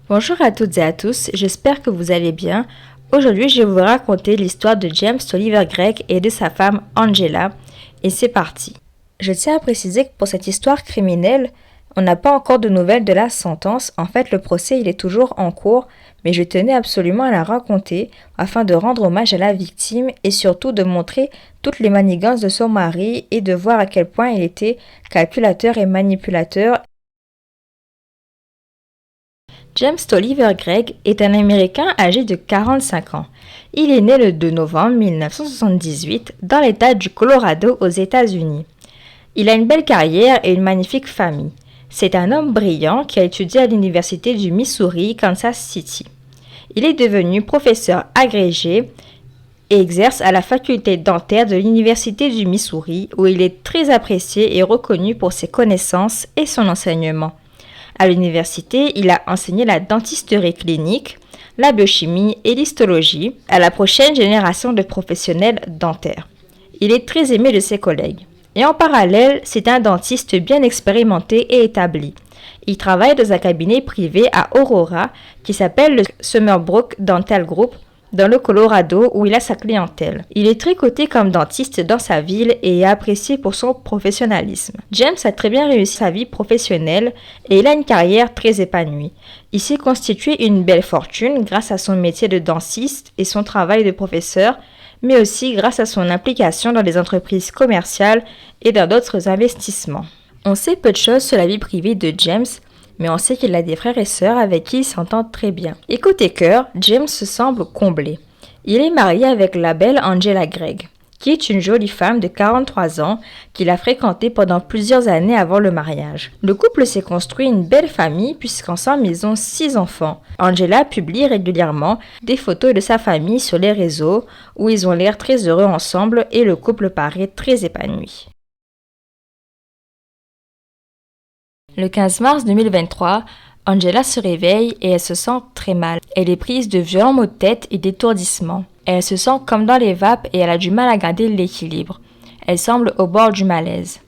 Bonjour à toutes et à tous, j'espère que vous allez bien. Aujourd'hui, je vais vous raconter l'histoire de James Tolliver Gregg et de sa femme Angela. Et c'est parti. Je tiens à préciser que pour cette histoire criminelle, on n'a pas encore de nouvelles de la sentence. En fait, le procès, il est toujours en cours, mais je tenais absolument à la raconter afin de rendre hommage à la victime et surtout de montrer toutes les manigances de son mari et de voir à quel point il était calculateur et manipulateur. James Tolliver Gregg est un Américain âgé de 45 ans. Il est né le 2 novembre 1978 dans l'État du Colorado aux États-Unis. Il a une belle carrière et une magnifique famille. C'est un homme brillant qui a étudié à l'Université du Missouri, Kansas City. Il est devenu professeur agrégé et exerce à la faculté dentaire de l'Université du Missouri où il est très apprécié et reconnu pour ses connaissances et son enseignement. À l'université, il a enseigné la dentisterie clinique, la biochimie et l'histologie à la prochaine génération de professionnels dentaires. Il est très aimé de ses collègues. Et en parallèle, c'est un dentiste bien expérimenté et établi. Il travaille dans un cabinet privé à Aurora qui s'appelle le Summerbrook Dental Group dans le Colorado où il a sa clientèle. Il est très coté comme dentiste dans sa ville et est apprécié pour son professionnalisme. James a très bien réussi sa vie professionnelle et il a une carrière très épanouie. Il s'est constitué une belle fortune grâce à son métier de dentiste et son travail de professeur, mais aussi grâce à son implication dans les entreprises commerciales et dans d'autres investissements. On sait peu de choses sur la vie privée de James, mais on sait qu'il a des frères et sœurs avec qui il s'entend très bien. Et côté cœur, James se semble comblé. Il est marié avec la belle Angela Gregg, qui est une jolie femme de 43 ans qu'il a fréquentée pendant plusieurs années avant le mariage. Le couple s'est construit une belle famille puisqu'ensemble ils ont 6 enfants. Angela publie régulièrement des photos de sa famille sur les réseaux où ils ont l'air très heureux ensemble et le couple paraît très épanoui. Le 15 mars 2023, Angela se réveille et elle se sent très mal. Elle est prise de violents maux de tête et d'étourdissement. Elle se sent comme dans les vapes et elle a du mal à garder l'équilibre. Elle semble au bord du malaise.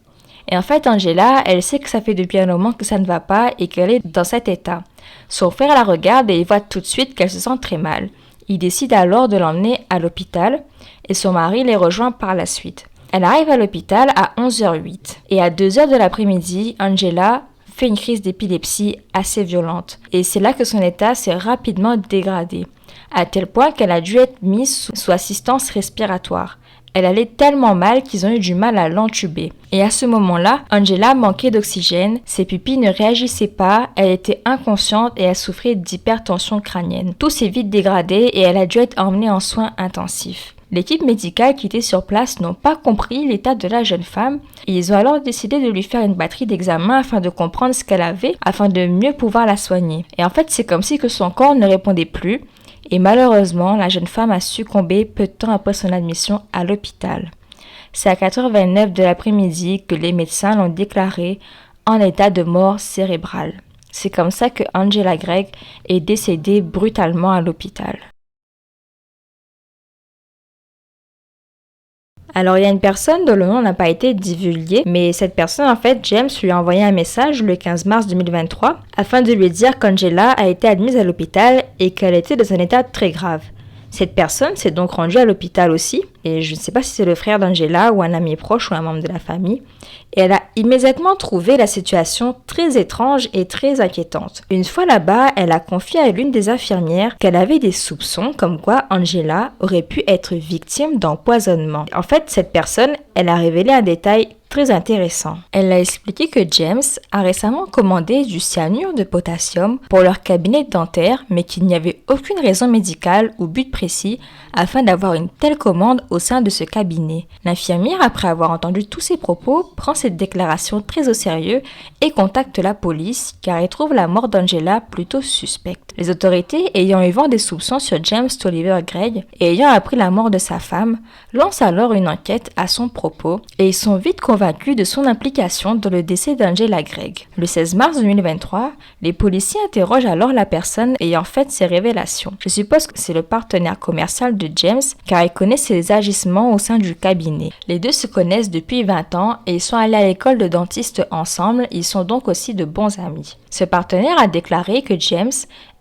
Et en fait, Angela, elle sait que ça fait depuis un moment que ça ne va pas et qu'elle est dans cet état. Son frère la regarde et il voit tout de suite qu'elle se sent très mal. Il décide alors de l'emmener à l'hôpital et son mari les rejoint par la suite. Elle arrive à l'hôpital à 11h08 et à 2h de l'après-midi, Angela fait une crise d'épilepsie assez violente. Et c'est là que son état s'est rapidement dégradé, à tel point qu'elle a dû être mise sous assistance respiratoire. Elle allait tellement mal qu'ils ont eu du mal à l'entuber. Et à ce moment-là, Angela manquait d'oxygène, ses pupilles ne réagissaient pas, elle était inconsciente et elle souffrait d'hypertension crânienne. Tout s'est vite dégradé et elle a dû être emmenée en soins intensifs. L'équipe médicale qui était sur place n'ont pas compris l'état de la jeune femme et ils ont alors décidé de lui faire une batterie d'examens afin de comprendre ce qu'elle avait, afin de mieux pouvoir la soigner. Et en fait, c'est comme si que son corps ne répondait plus et malheureusement, la jeune femme a succombé peu de temps après son admission à l'hôpital. C'est à 4h29 de l'après-midi que les médecins l'ont déclarée en état de mort cérébrale. C'est comme ça que Angela Gregg est décédée brutalement à l'hôpital. Alors, il y a une personne dont le nom n'a pas été divulgué, mais cette personne, en fait, James lui a envoyé un message le 15 mars 2023 afin de lui dire qu'Angela a été admise à l'hôpital et qu'elle était dans un état très grave. Cette personne s'est donc rendue à l'hôpital aussi, et je ne sais pas si c'est le frère d'Angela ou un ami proche ou un membre de la famille, et elle a immédiatement trouvé la situation très étrange et très inquiétante. Une fois là-bas, elle a confié à l'une des infirmières qu'elle avait des soupçons comme quoi Angela aurait pu être victime d'empoisonnement. En fait, cette personne, elle a révélé un détail très intéressant. Elle a expliqué que James a récemment commandé du cyanure de potassium pour leur cabinet dentaire, mais qu'il n'y avait aucune raison médicale ou but précis afin d'avoir une telle commande au sein de ce cabinet. L'infirmière, après avoir entendu tous ces propos, prend cette déclaration très au sérieux et contacte la police car elle trouve la mort d'Angela plutôt suspecte. Les autorités, ayant eu vent des soupçons sur James Tolliver Gregg et ayant appris la mort de sa femme, lancent alors une enquête à son propos et ils sont vite convaincus de son implication dans le décès d'Angela Gregg. Le 16 mars 2023, les policiers interrogent alors la personne ayant fait ces révélations. Je suppose que c'est le partenaire commercial de James car il connaît ses agissements au sein du cabinet. Les deux se connaissent depuis 20 ans et ils sont allés à l'école de dentiste ensemble, ils sont donc aussi de bons amis. Ce partenaire a déclaré que James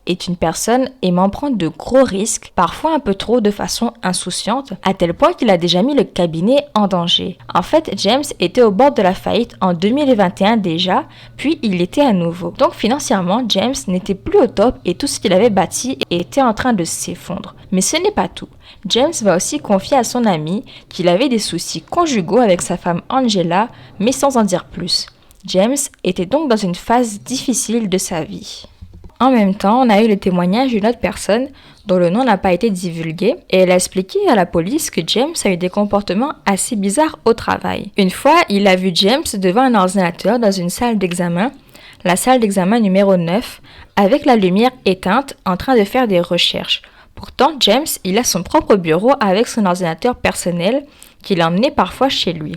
est une personne aimant prendre de gros risques, parfois un peu trop de façon insouciante, à tel point qu'il a déjà mis le cabinet en danger. En fait, James était au bord de la faillite en 2021 déjà, puis il l'était à nouveau. Donc financièrement, James n'était plus au top et tout ce qu'il avait bâti était en train de s'effondrer. Mais ce n'est pas tout. James va aussi confier à son ami qu'il avait des soucis conjugaux avec sa femme Angela, mais sans en dire plus. James était donc dans une phase difficile de sa vie. En même temps, on a eu le témoignage d'une autre personne dont le nom n'a pas été divulgué et elle a expliqué à la police que James a eu des comportements assez bizarres au travail. Une fois, il a vu James devant un ordinateur dans une salle d'examen, la salle d'examen numéro 9, avec la lumière éteinte en train de faire des recherches. Pourtant, James, il a son propre bureau avec son ordinateur personnel qu'il emmenait parfois chez lui.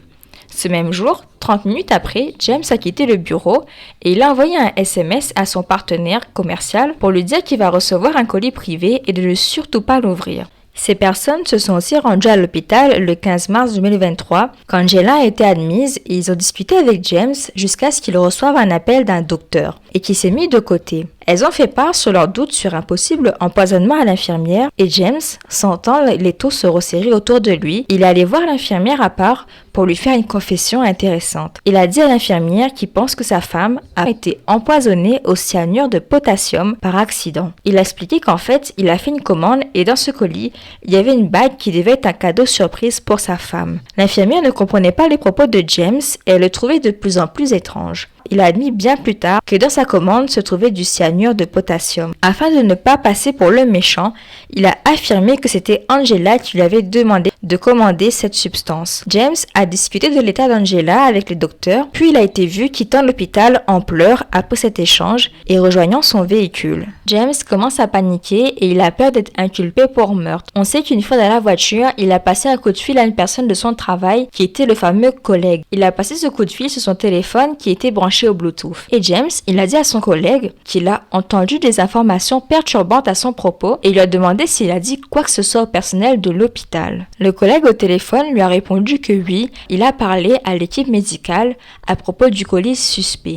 Ce même jour, 30 minutes après, James a quitté le bureau et il a envoyé un SMS à son partenaire commercial pour lui dire qu'il va recevoir un colis privé et de ne surtout pas l'ouvrir. Ces personnes se sont aussi rendues à l'hôpital le 15 mars 2023 quand Angela a été admise et ils ont discuté avec James jusqu'à ce qu'il reçoive un appel d'un docteur et qui s'est mis de côté. Elles ont fait part sur leurs doutes sur un possible empoisonnement à l'infirmière et James, sentant l'étau se resserrer autour de lui, il est allé voir l'infirmière à part pour lui faire une confession intéressante. Il a dit à l'infirmière qu'il pense que sa femme a été empoisonnée au cyanure de potassium par accident. Il a expliqué qu'en fait, il a fait une commande et dans ce colis, il y avait une bague qui devait être un cadeau surprise pour sa femme. L'infirmière ne comprenait pas les propos de James et elle le trouvait de plus en plus étrange. Il a admis bien plus tard que dans sa commande se trouvait du cyanure de potassium. Afin de ne pas passer pour le méchant, il a affirmé que c'était Angela qui lui avait demandé de commander cette substance. James a discuté de l'état d'Angela avec les docteurs, puis il a été vu quittant l'hôpital en pleurs après cet échange et rejoignant son véhicule. James commence à paniquer et il a peur d'être inculpé pour meurtre. On sait qu'une fois dans la voiture, il a passé un coup de fil à une personne de son travail qui était le fameux collègue. Il a passé ce coup de fil sur son téléphone qui était branché au Bluetooth. Et James, il a dit à son collègue qu'il a entendu des informations perturbantes à son propos et il lui a demandé s'il a dit quoi que ce soit au personnel de l'hôpital. Le collègue au téléphone lui a répondu que oui, il a parlé à l'équipe médicale à propos du colis suspect.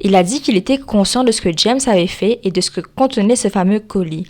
Il a dit qu'il était conscient de ce que James avait fait et de ce que contenait ce fameux colis.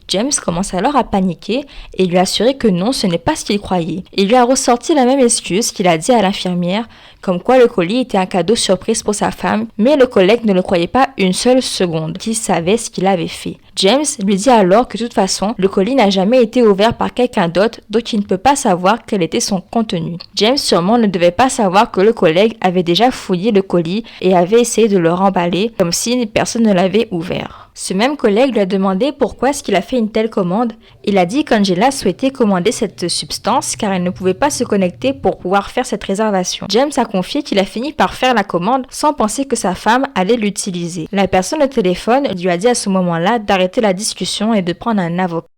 James commence alors à paniquer et lui a assuré que non, ce n'est pas ce qu'il croyait. Il lui a ressorti la même excuse qu'il a dit à l'infirmière, comme quoi le colis était un cadeau surprise pour sa femme, mais le collègue ne le croyait pas une seule seconde, qu'il savait ce qu'il avait fait. James lui dit alors que de toute façon, le colis n'a jamais été ouvert par quelqu'un d'autre, donc il ne peut pas savoir quel était son contenu. James sûrement ne devait pas savoir que le collègue avait déjà fouillé le colis et avait essayé de le remballer, comme si personne ne l'avait ouvert. Ce même collègue lui a demandé pourquoi est-ce qu'il a fait une telle commande. Il a dit qu'Angela souhaitait commander cette substance car elle ne pouvait pas se connecter pour pouvoir faire cette réservation. James a confié qu'il a fini par faire la commande sans penser que sa femme allait l'utiliser. La personne au téléphone lui a dit à ce moment-là d'arrêter la discussion et de prendre un avocat.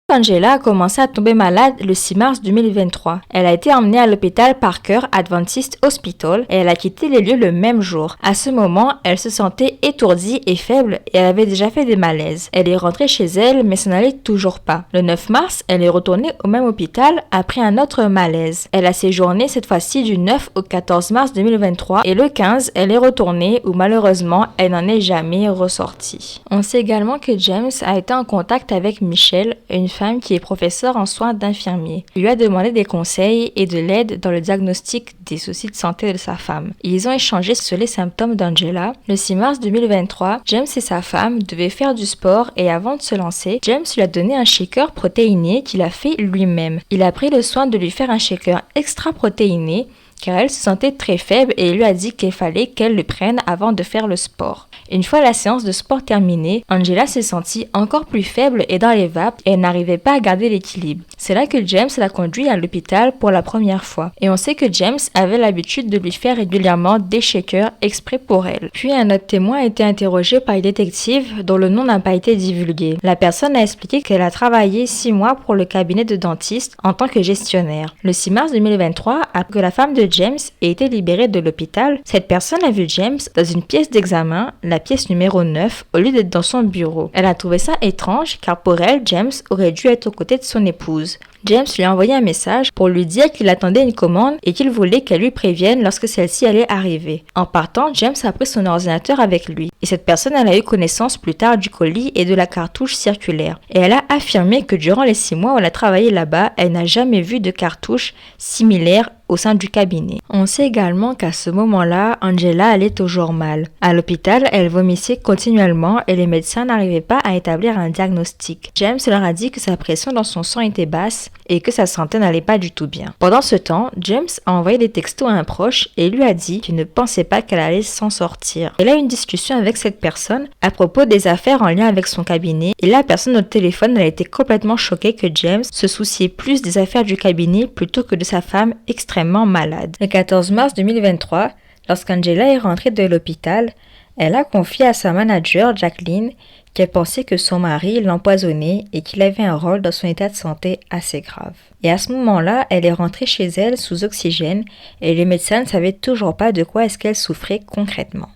Angela a commencé à tomber malade le 6 mars 2023. Elle a été emmenée à l'hôpital Parker Adventist Hospital et elle a quitté les lieux le même jour. À ce moment, elle se sentait étourdie et faible et elle avait déjà fait des malaises. Elle est rentrée chez elle mais ça n'allait toujours pas. Le 9 mars, elle est retournée au même hôpital après un autre malaise. Elle a séjourné cette fois-ci du 9 au 14 mars 2023 et le 15, elle est retournée où malheureusement, elle n'en est jamais ressortie. On sait également que James a été en contact avec Michelle, une femme qui est professeure en soins d'infirmier. Il lui a demandé des conseils et de l'aide dans le diagnostic des soucis de santé de sa femme. Ils ont échangé sur les symptômes d'Angela. Le 6 mars 2023, James et sa femme devaient faire du sport et avant de se lancer, James lui a donné un shaker protéiné qu'il a fait lui-même. Il a pris le soin de lui faire un shaker extra protéiné car elle se sentait très faible et il lui a dit qu'il fallait qu'elle le prenne avant de faire le sport. Une fois la séance de sport terminée, Angela s'est sentie encore plus faible et dans les vapes et elle n'arrivait pas à garder l'équilibre. C'est là que James l'a conduit à l'hôpital pour la première fois. Et on sait que James avait l'habitude de lui faire régulièrement des shakers exprès pour elle. Puis un autre témoin a été interrogé par les détectives dont le nom n'a pas été divulgué. La personne a expliqué qu'elle a travaillé 6 mois pour le cabinet de dentiste en tant que gestionnaire. Le 6 mars 2023, après que la femme de de James ait été libéré de l'hôpital, cette personne a vu James dans une pièce d'examen, la pièce numéro 9, au lieu d'être dans son bureau. Elle a trouvé ça étrange car pour elle, James aurait dû être aux côtés de son épouse. James lui a envoyé un message pour lui dire qu'il attendait une commande et qu'il voulait qu'elle lui prévienne lorsque celle-ci allait arriver. En partant, James a pris son ordinateur avec lui. Et cette personne elle a eu connaissance plus tard du colis et de la cartouche circulaire. Et elle a affirmé que durant les 6 mois où elle a travaillé là-bas, elle n'a jamais vu de cartouche similaire au sein du cabinet. On sait également qu'à ce moment-là, Angela allait toujours mal. À l'hôpital, elle vomissait continuellement et les médecins n'arrivaient pas à établir un diagnostic. James leur a dit que sa pression dans son sang était basse et que sa santé n'allait pas du tout bien. Pendant ce temps, James a envoyé des textos à un proche et lui a dit qu'il ne pensait pas qu'elle allait s'en sortir. Elle a eu une discussion avec cette personne à propos des affaires en lien avec son cabinet et la personne au téléphone a été complètement choquée que James se souciait plus des affaires du cabinet plutôt que de sa femme extrêmement malade. Le 14 mars 2023, lorsqu'Angela est rentrée de l'hôpital, elle a confié à sa manager, Jacqueline, qu'elle pensait que son mari l'empoisonnait et qu'il avait un rôle dans son état de santé assez grave. Et à ce moment-là, elle est rentrée chez elle sous oxygène et les médecins ne savaient toujours pas de quoi est-ce qu'elle souffrait concrètement.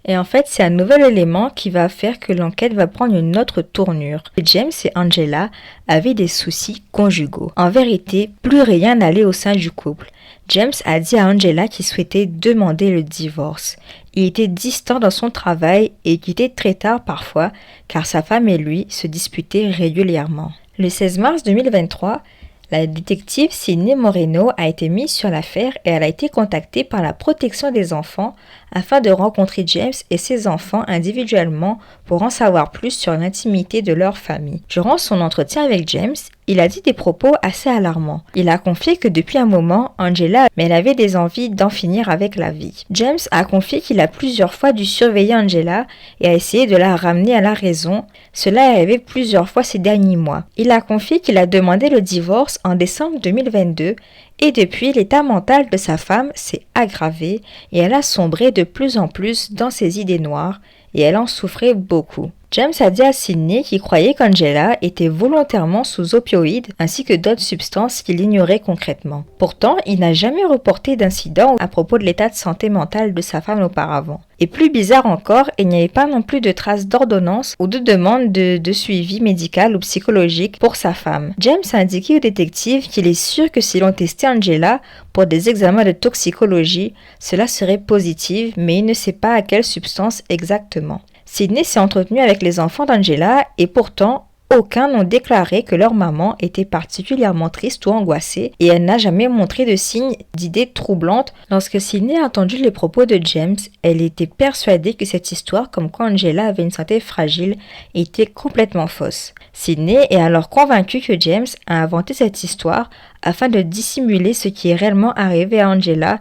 Et en fait, c'est un nouvel élément qui va faire que l'enquête va prendre une autre tournure. James et Angela avaient des soucis conjugaux. En vérité, plus rien n'allait au sein du couple. James a dit à Angela qu'il souhaitait demander le divorce. Il était distant dans son travail et quittait très tard parfois, car sa femme et lui se disputaient régulièrement. Le 16 mars 2023, la détective Sydney Moreno a été mise sur l'affaire et elle a été contactée par la protection des enfants afin de rencontrer James et ses enfants individuellement pour en savoir plus sur l'intimité de leur famille. Durant son entretien avec James, il a dit des propos assez alarmants. Il a confié que depuis un moment, Angela avait des envies d'en finir avec la vie. James a confié qu'il a plusieurs fois dû surveiller Angela et a essayé de la ramener à la raison. Cela est arrivé plusieurs fois ces derniers mois. Il a confié qu'il a demandé le divorce en décembre 2022 et depuis, l'état mental de sa femme s'est aggravé et elle a sombré de plus en plus dans ses idées noires et elle en souffrait beaucoup. James a dit à Sydney qu'il croyait qu'Angela était volontairement sous opioïdes ainsi que d'autres substances qu'il ignorait concrètement. Pourtant, il n'a jamais reporté d'incident à propos de l'état de santé mentale de sa femme auparavant. Et plus bizarre encore, il n'y avait pas non plus de traces d'ordonnance ou de demande de suivi médical ou psychologique pour sa femme. James a indiqué au détective qu'il est sûr que si l'on testait Angela pour des examens de toxicologie, cela serait positif, mais il ne sait pas à quelle substance exactement. Sydney s'est entretenue avec les enfants d'Angela et pourtant, aucun n'ont déclaré que leur maman était particulièrement triste ou angoissée et elle n'a jamais montré de signes d'idées troublantes. Lorsque Sydney a entendu les propos de James, elle était persuadée que cette histoire comme quoi Angela avait une santé fragile était complètement fausse. Sydney est alors convaincue que James a inventé cette histoire afin de dissimuler ce qui est réellement arrivé à Angela.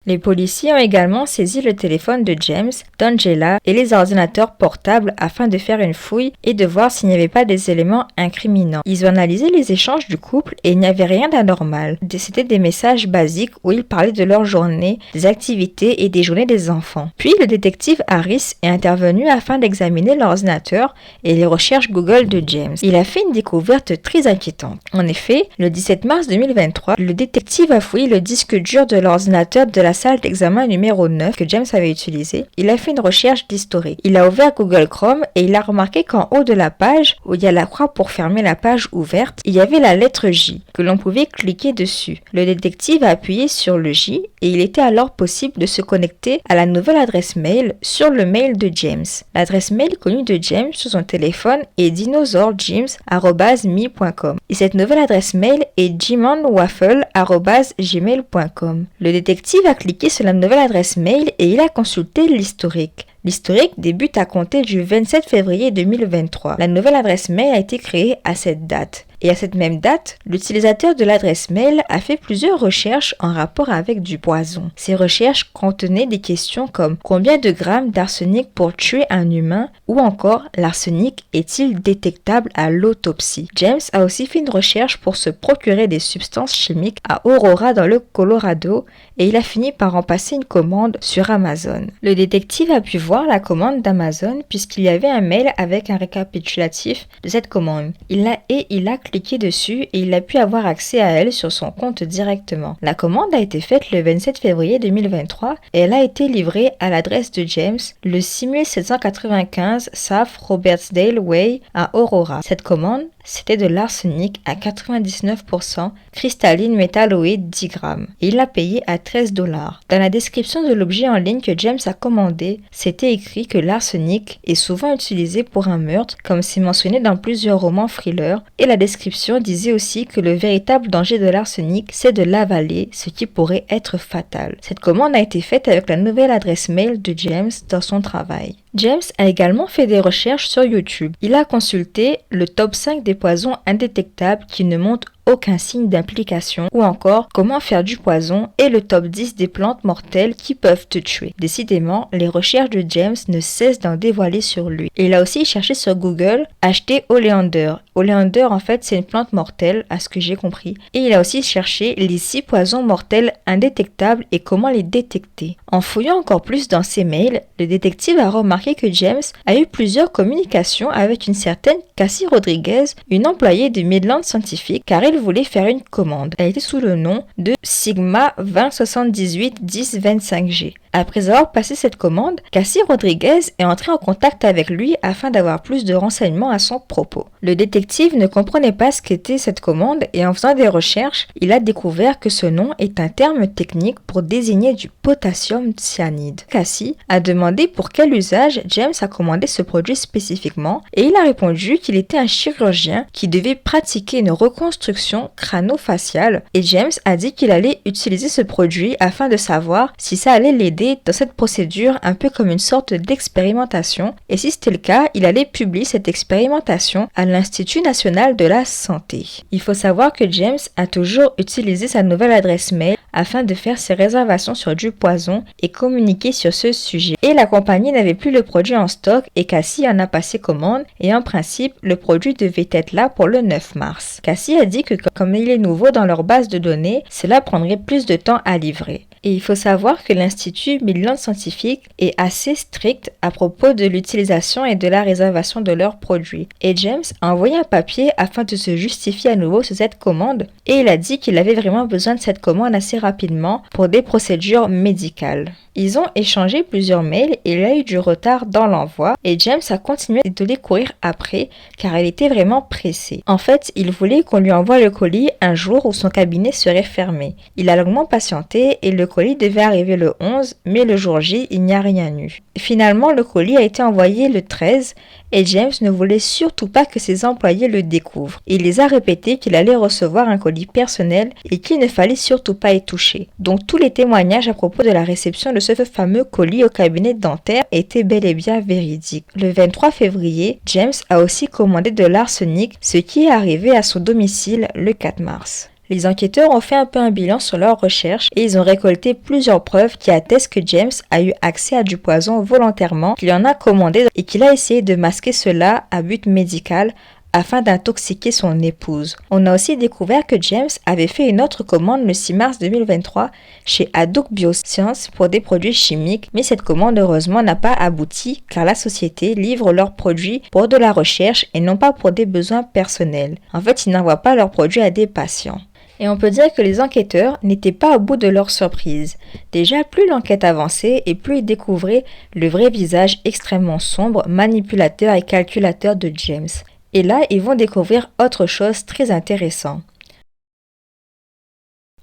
Les policiers ont également saisi le téléphone de James, d'Angela et les ordinateurs portables afin de faire une fouille et de voir s'il n'y avait pas des éléments incriminants. Ils ont analysé les échanges du couple et il n'y avait rien d'anormal. C'était des messages basiques où ils parlaient de leur journée, des activités et des journées des enfants. Puis le détective Harris est intervenu afin d'examiner l'ordinateur et les recherches Google de James. Il a fait une découverte très inquiétante. En effet, le 17 mars 2023, le détective a fouillé le disque dur de l'ordinateur de la salle d'examen numéro 9 que James avait utilisé. Il a fait une recherche d'historique. Il a ouvert Google Chrome et il a remarqué qu'en haut de la page, où il y a la croix pour fermer la page ouverte, il y avait la lettre J, que l'on pouvait cliquer dessus. Le détective a appuyé sur le J et il était alors possible de se connecter à la nouvelle adresse mail sur le mail de James. L'adresse mail connue de James sur son téléphone est dinosaurjames@me.com et cette nouvelle adresse mail est jimonwaffle@gmail.com. Le détective a cliqué sur la nouvelle adresse mail et il a consulté l'historique. L'historique débute à compter du 27 février 2023. La nouvelle adresse mail a été créée à cette date. Et à cette même date, l'utilisateur de l'adresse mail a fait plusieurs recherches en rapport avec du poison. Ces recherches contenaient des questions comme combien de grammes d'arsenic pour tuer un humain ou encore l'arsenic est-il détectable à l'autopsie. James a aussi fait une recherche pour se procurer des substances chimiques à Aurora dans le Colorado et il a fini par en passer une commande sur Amazon. Le détective a pu voir la commande d'Amazon puisqu'il y avait un mail avec un récapitulatif de cette commande. Il a cliqué dessus et il a pu avoir accès à elle sur son compte directement. La commande a été faite le 27 février 2023 et elle a été livrée à l'adresse de James, le 6795 South Robertsdale Way à Aurora. Cette commande, c'était de l'arsenic à 99% cristalline métalloïde 10 grammes et il l'a payé à $13. Dans la description de l'objet en ligne que James a commandé, c'était écrit que l'arsenic est souvent utilisé pour un meurtre comme c'est mentionné dans plusieurs romans thrillers et la description disait aussi que le véritable danger de l'arsenic c'est de l'avaler, ce qui pourrait être fatal. Cette commande a été faite avec la nouvelle adresse mail de James dans son travail. James a également fait des recherches sur YouTube. Il a consulté le top 5 des poisons indétectables qui ne montrent aucun signe d'implication ou encore comment faire du poison et le top 10 des plantes mortelles qui peuvent te tuer. Décidément, les recherches de James ne cessent d'en dévoiler sur lui. Il a aussi cherché sur Google acheter Oleander. Oleander en fait c'est une plante mortelle à ce que j'ai compris et il a aussi cherché les 6 poisons mortels indétectables et comment les détecter. En fouillant encore plus dans ses mails, le détective a remarqué que James a eu plusieurs communications avec une certaine Cassie Rodriguez, une employée de Midland Scientific car il voulait faire une commande. Elle était sous le nom de Sigma 2078 10 25G. Après avoir passé cette commande, Cassie Rodriguez est entrée en contact avec lui afin d'avoir plus de renseignements à son propos. Le détective ne comprenait pas ce qu'était cette commande et en faisant des recherches, il a découvert que ce nom est un terme technique pour désigner du potassium cyanide. Cassie a demandé pour quel usage James a commandé ce produit spécifiquement et il a répondu qu'il était un chirurgien qui devait pratiquer une reconstruction crâno-faciale et James a dit qu'il allait utiliser ce produit afin de savoir si ça allait l'aider dans cette procédure un peu comme une sorte d'expérimentation et si c'était le cas, il allait publier cette expérimentation à l'Institut national de la santé. Il faut savoir que James a toujours utilisé sa nouvelle adresse mail afin de faire ses réservations sur du poison et communiquer sur ce sujet. Et la compagnie n'avait plus le produit en stock et Cassie en a passé commande et en principe, le produit devait être là pour le 9 mars. Cassie a dit que comme il est nouveau dans leur base de données, cela prendrait plus de temps à livrer. Et il faut savoir que l'Institut Midland Scientific est assez strict à propos de l'utilisation et de la réservation de leurs produits. Et James a envoyé un papier afin de se justifier à nouveau sur cette commande et il a dit qu'il avait vraiment besoin de cette commande assez rapidement pour des procédures médicales. Ils ont échangé plusieurs mails et il y a eu du retard dans l'envoi et James a continué de les courir après car il était vraiment pressé. En fait, il voulait qu'on lui envoie le colis un jour où son cabinet serait fermé. Il a longuement patienté et le colis devait arriver le 11, mais le jour J, il n'y a rien eu. Finalement, le colis a été envoyé le 13 et James ne voulait surtout pas que ses employés le découvrent. Il les a répété qu'il allait recevoir un colis personnel et qu'il ne fallait surtout pas y toucher. Donc tous les témoignages à propos de la réception de ce fameux colis au cabinet dentaire étaient bel et bien véridiques. Le 23 février, James a aussi commandé de l'arsenic, ce qui est arrivé à son domicile le 4 mars. Les enquêteurs ont fait un peu un bilan sur leurs recherches et ils ont récolté plusieurs preuves qui attestent que James a eu accès à du poison volontairement, qu'il en a commandé et qu'il a essayé de masquer cela à but médical afin d'intoxiquer son épouse. On a aussi découvert que James avait fait une autre commande le 6 mars 2023 chez Hadouk Biosciences pour des produits chimiques, mais cette commande heureusement n'a pas abouti car la société livre leurs produits pour de la recherche et non pas pour des besoins personnels. En fait, ils n'envoient pas leurs produits à des patients. Et on peut dire que les enquêteurs n'étaient pas au bout de leur surprise. Déjà, plus l'enquête avançait et plus ils découvraient le vrai visage extrêmement sombre, manipulateur et calculateur de James. Et là, ils vont découvrir autre chose très intéressant.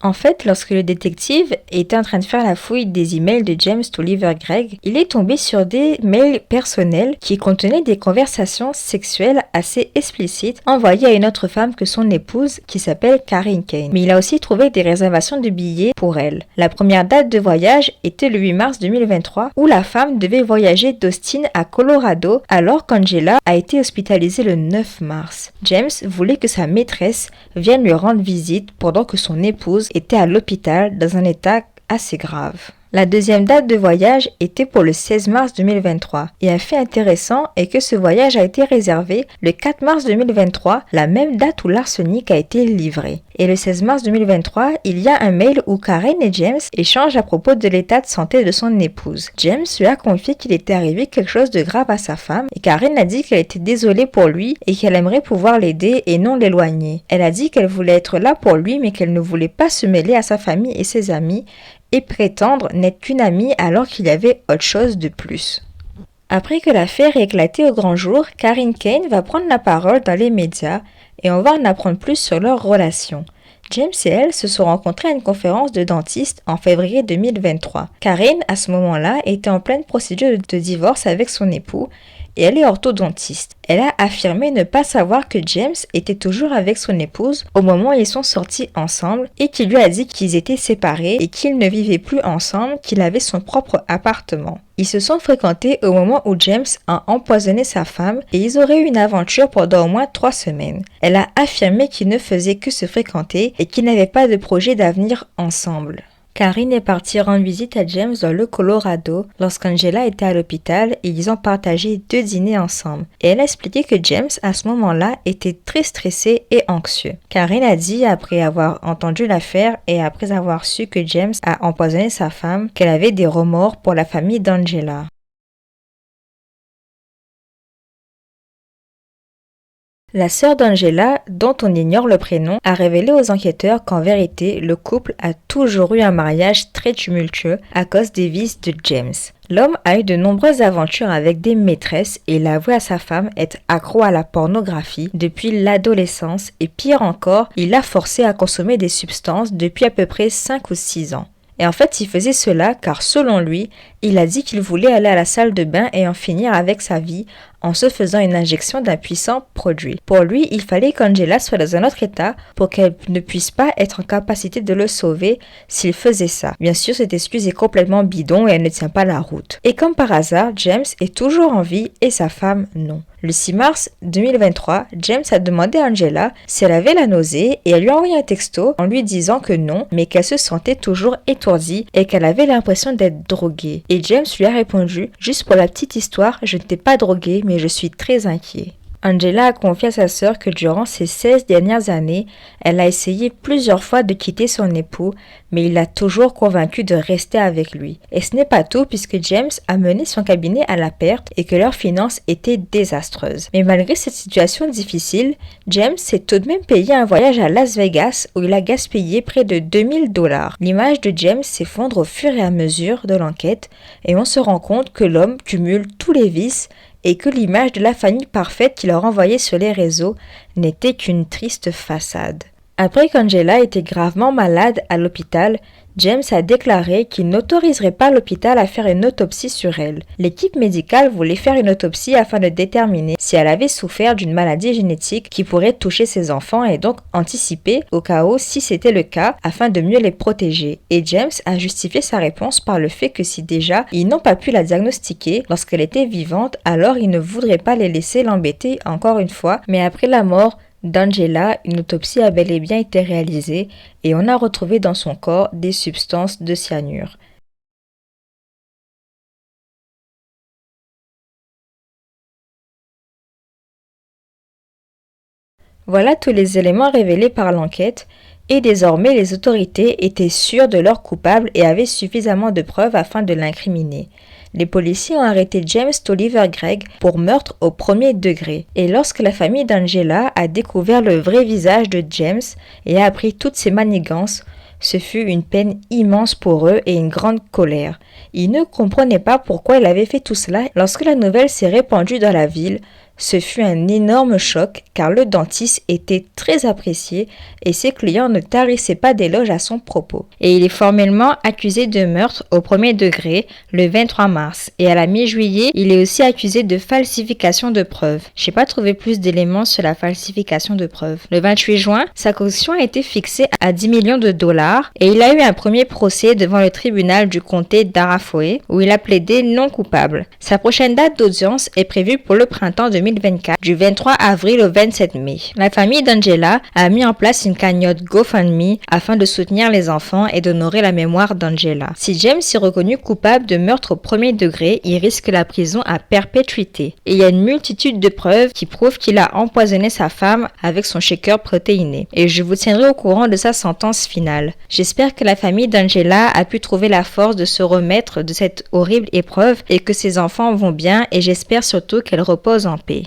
En fait, lorsque le détective était en train de faire la fouille des emails de James Tolliver Gregg, il est tombé sur des mails personnels qui contenaient des conversations sexuelles assez explicites envoyées à une autre femme que son épouse qui s'appelle Karen Kane. Mais il a aussi trouvé des réservations de billets pour elle. La première date de voyage était le 8 mars 2023 où la femme devait voyager d'Austin à Colorado alors qu'Angela a été hospitalisée le 9 mars. James voulait que sa maîtresse vienne lui rendre visite pendant que son épouse était à l'hôpital dans un état assez grave. La deuxième date de voyage était pour le 16 mars 2023 et un fait intéressant est que ce voyage a été réservé le 4 mars 2023, la même date où l'arsenic a été livré. Et le 16 mars 2023, il y a un mail où Karen et James échangent à propos de l'état de santé de son épouse. James lui a confié qu'il était arrivé quelque chose de grave à sa femme et Karen a dit qu'elle était désolée pour lui et qu'elle aimerait pouvoir l'aider et non l'éloigner. Elle a dit qu'elle voulait être là pour lui mais qu'elle ne voulait pas se mêler à sa famille et ses amis et prétendre n'être qu'une amie alors qu'il y avait autre chose de plus. Après que l'affaire ait éclaté au grand jour, Karen Kane va prendre la parole dans les médias et on va en apprendre plus sur leur relation. James et elle se sont rencontrés à une conférence de dentistes en février 2023. Karen, à ce moment-là, était en pleine procédure de divorce avec son époux et elle est orthodontiste. Elle a affirmé ne pas savoir que James était toujours avec son épouse au moment où ils sont sortis ensemble et qu'il lui a dit qu'ils étaient séparés et qu'ils ne vivaient plus ensemble, qu'il avait son propre appartement. Ils se sont fréquentés au moment où James a empoisonné sa femme et ils auraient eu une aventure pendant au moins 3 semaines. Elle a affirmé qu'ils ne faisaient que se fréquenter et qu'ils n'avaient pas de projet d'avenir ensemble. Karen est partie rendre visite à James dans le Colorado lorsqu'Angela était à l'hôpital et ils ont partagé 2 dîners ensemble. Et elle a expliqué que James, à ce moment-là, était très stressé et anxieux. Karen a dit, après avoir entendu l'affaire et après avoir su que James a empoisonné sa femme, qu'elle avait des remords pour la famille d'Angela. La sœur d'Angela, dont on ignore le prénom, a révélé aux enquêteurs qu'en vérité, le couple a toujours eu un mariage très tumultueux à cause des vices de James. L'homme a eu de nombreuses aventures avec des maîtresses et il a avoué à sa femme être accro à la pornographie depuis l'adolescence et pire encore, il l'a forcé à consommer des substances depuis à peu près 5 ou 6 ans. Et en fait, il faisait cela car selon lui, il a dit qu'il voulait aller à la salle de bain et en finir avec sa vie en se faisant une injection d'un puissant produit. Pour lui, il fallait qu'Angela soit dans un autre état pour qu'elle ne puisse pas être en capacité de le sauver s'il faisait ça. Bien sûr, cette excuse est complètement bidon et elle ne tient pas la route. Et comme par hasard, James est toujours en vie et sa femme non. Le 6 mars 2023, James a demandé à Angela si elle avait la nausée et elle lui a envoyé un texto en lui disant que non, mais qu'elle se sentait toujours étourdie et qu'elle avait l'impression d'être droguée. Et James lui a répondu « Juste pour la petite histoire, je ne t'ai pas droguée, mais je suis très inquiet. » Angela a confié à sa sœur que durant ces 16 dernières années, elle a essayé plusieurs fois de quitter son époux, mais il l'a toujours convaincue de rester avec lui. Et ce n'est pas tout puisque James a mené son cabinet à la perte et que leurs finances étaient désastreuses. Mais malgré cette situation difficile, James s'est tout de même payé un voyage à Las Vegas où il a gaspillé près de $2000. L'image de James s'effondre au fur et à mesure de l'enquête et on se rend compte que l'homme cumule tous les vices et que l'image de la famille parfaite qu'il a renvoyée sur les réseaux n'était qu'une triste façade. Après qu'Angela était gravement malade à l'hôpital, James a déclaré qu'il n'autoriserait pas l'hôpital à faire une autopsie sur elle. L'équipe médicale voulait faire une autopsie afin de déterminer si elle avait souffert d'une maladie génétique qui pourrait toucher ses enfants et donc anticiper au cas où si c'était le cas afin de mieux les protéger. Et James a justifié sa réponse par le fait que si déjà ils n'ont pas pu la diagnostiquer lorsqu'elle était vivante, alors ils ne voudraient pas les laisser l'embêter encore une fois, mais après la mort d'Angela, une autopsie a bel et bien été réalisée et on a retrouvé dans son corps des substances de cyanure. Voilà tous les éléments révélés par l'enquête et désormais les autorités étaient sûres de leur coupable et avaient suffisamment de preuves afin de l'incriminer. Les policiers ont arrêté James Tolliver Gregg pour meurtre au premier degré. Et lorsque la famille d'Angela a découvert le vrai visage de James et a appris toutes ses manigances, ce fut une peine immense pour eux et une grande colère. Ils ne comprenaient pas pourquoi il avait fait tout cela. Lorsque la nouvelle s'est répandue dans la ville, Ce fut un énorme choc car le dentiste était très apprécié et ses clients ne tarissaient pas d'éloges à son propos. Et il est formellement accusé de meurtre au premier degré le 23 mars et à la mi-juillet, il est aussi accusé de falsification de preuves. J'ai pas trouvé plus d'éléments sur la falsification de preuves. Le 28 juin, sa caution a été fixée à 10 millions de dollars et il a eu un premier procès devant le tribunal du comté d'Arafoe où il a plaidé non coupable. Sa prochaine date d'audience est prévue pour le printemps 2024, du 23 avril au 27 mai. La famille d'Angela a mis en place une cagnotte GoFundMe afin de soutenir les enfants et d'honorer la mémoire d'Angela. Si James est reconnu coupable de meurtre au premier degré, il risque la prison à perpétuité. Et il y a une multitude de preuves qui prouvent qu'il a empoisonné sa femme avec son shaker protéiné. Et je vous tiendrai au courant de sa sentence finale. J'espère que la famille d'Angela a pu trouver la force de se remettre de cette horrible épreuve et que ses enfants vont bien et j'espère surtout qu'elle repose en paix.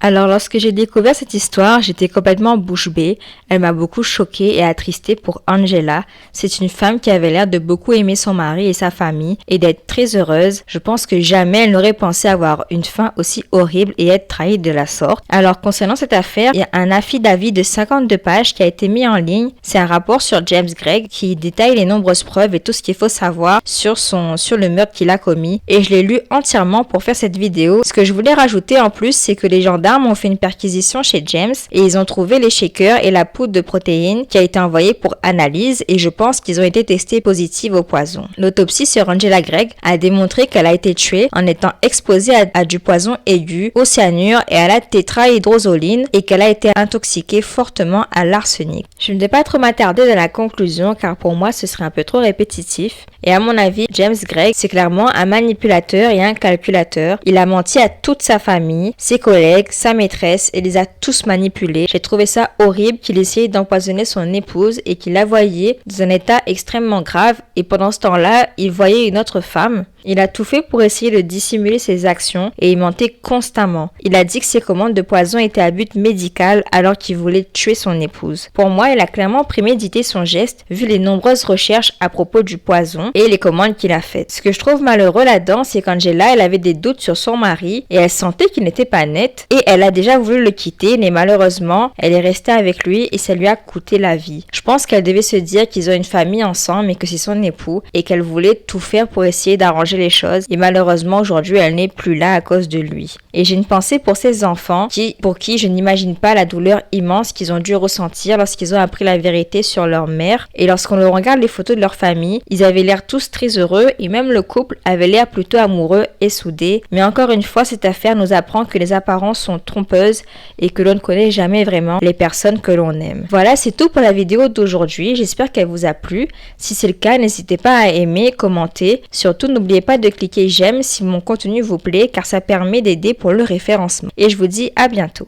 Alors lorsque j'ai découvert cette histoire, j'étais complètement bouche bée. Elle m'a beaucoup choquée et attristée pour Angela. C'est une femme qui avait l'air de beaucoup aimer son mari et sa famille et d'être très heureuse. Je pense que jamais elle n'aurait pensé avoir une fin aussi horrible et être trahie de la sorte. Alors concernant cette affaire, il y a un affidavit de 52 pages qui a été mis en ligne. C'est un rapport sur James Gregg qui détaille les nombreuses preuves et tout ce qu'il faut savoir sur le meurtre qu'il a commis. Et je l'ai lu entièrement pour faire cette vidéo. Ce que je voulais rajouter en plus, c'est que les gendarmes ont fait une perquisition chez James et ils ont trouvé les shakers et la poudre de protéines qui a été envoyée pour analyse et je pense qu'ils ont été testés positifs au poison. L'autopsie sur Angela Gregg a démontré qu'elle a été tuée en étant exposée à du poison aigu, au cyanure et à la tétrahydrozoline et qu'elle a été intoxiquée fortement à l'arsenic. Je ne vais pas trop m'attarder dans la conclusion car pour moi ce serait un peu trop répétitif et à mon avis James Gregg c'est clairement un manipulateur et un calculateur. Il a menti à toute sa famille, ses collègues, sa maîtresse et les a tous manipulés. J'ai trouvé ça horrible qu'il essayait d'empoisonner son épouse et qu'il la voyait dans un état extrêmement grave et pendant ce temps-là, il voyait une autre femme. Il a tout fait pour essayer de dissimuler ses actions et il mentait constamment. Il a dit que ses commandes de poison étaient à but médical alors qu'il voulait tuer son épouse. Pour moi, il a clairement prémédité son geste vu les nombreuses recherches à propos du poison et les commandes qu'il a faites. Ce que je trouve malheureux là-dedans, c'est qu'Angela, elle avait des doutes sur son mari et elle sentait qu'il n'était pas net et elle a déjà voulu le quitter mais malheureusement, elle est restée avec lui et ça lui a coûté la vie. Je pense qu'elle devait se dire qu'ils ont une famille ensemble et que c'est son époux et qu'elle voulait tout faire pour essayer d'arranger les choses et malheureusement aujourd'hui elle n'est plus là à cause de lui. Et j'ai une pensée pour ces enfants pour qui je n'imagine pas la douleur immense qu'ils ont dû ressentir lorsqu'ils ont appris la vérité sur leur mère et lorsqu'on leur regarde les photos de leur famille, ils avaient l'air tous très heureux et même le couple avait l'air plutôt amoureux et soudé. Mais encore une fois, cette affaire nous apprend que les apparences sont trompeuses et que l'on ne connaît jamais vraiment les personnes que l'on aime. Voilà, c'est tout pour la vidéo d'aujourd'hui. J'espère qu'elle vous a plu. Si c'est le cas, n'hésitez pas à aimer, commenter. Surtout, n'oubliez pas de cliquer j'aime si mon contenu vous plaît car ça permet d'aider pour le référencement. Et je vous dis à bientôt.